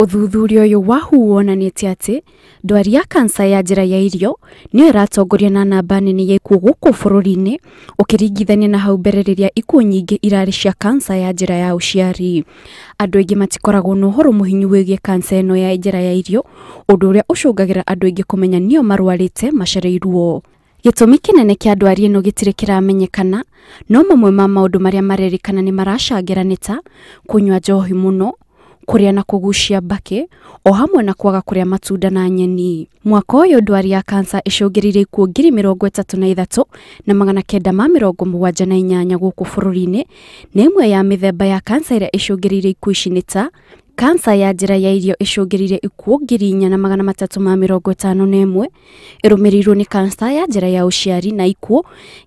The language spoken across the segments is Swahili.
Uthuthuria uyu wahu wonanĩtie atĩ ndwari ya kansa ya njĩra ya irio nĩyo ĩratongoria na namba nene ya ikuũ gũkũ bũrũri-inĩ ũkĩringithania na hau mbere rĩrĩa ikuũ nyingĩ irarĩ cia kansa ya njĩra ya ũciari. Andũ aingĩ matikoragwo na ũhoro mũhinyu wĩgiĩ kansa ĩno ya njĩra ya irio, ũndũ ũrĩa ũcũngagĩra andũ aingĩ kũmenya nĩo marwarĩte macereirwo. Gĩtũmi kĩnene kĩa ndwari ĩno gĩtirĩ kĩramenyekana, no mamwe ma maũndũ marĩa marerĩkana nĩ maracangĩra nĩ ta kũnyua njohi mũno, kũrĩa na kũgucia mbakĩ, o hamwe na kwaga kũrĩa matunda na nyeni. Mwaka ũyũ ndwari ya kansa ĩcũngĩrĩirie ikuũ 33,978 gũkũ bũrũri-inĩ, na ĩmwe ya mĩthemba ya kansa ĩrĩa ĩcũngĩrĩirie ikuũ ici nĩ ta kansa ya njĩra ya irio ĩcũngĩrĩirie ikuũ 4,351, ĩrũmĩrĩirwo nĩ kansa ya njĩra ya ũciari na ikuũ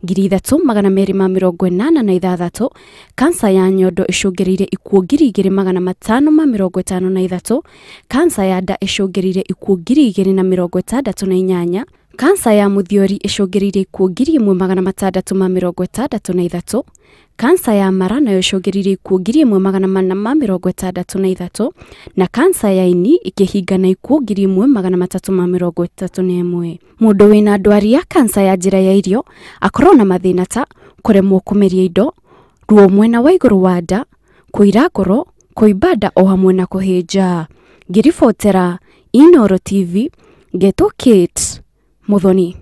3,286, kansa ya nyondo ĩcũngĩrĩirie ikuũ 2,553, kansa ya nda ĩcũngĩrĩirie ikuũ 2,068, kansa ya mũthiori ĩcũngĩrĩirie ikuũ 1,663, kansa ya mara nayo ĩcũngĩrĩirie ikuũ 1,463, na kansa ya ini ĩkĩhinga na ikuũ 1,331. Mũndũ wĩna ndwari ya kansa ya njĩra ya irio akorwo na mathĩna ta kũremwo kũmeria indo, ruo mwena wa igũrũ wa nda, kũira ngoro, kũimba nda o hamwe na kũhĩnja. Ngĩribotera Inooro TV, Getwo Kate Muthoni.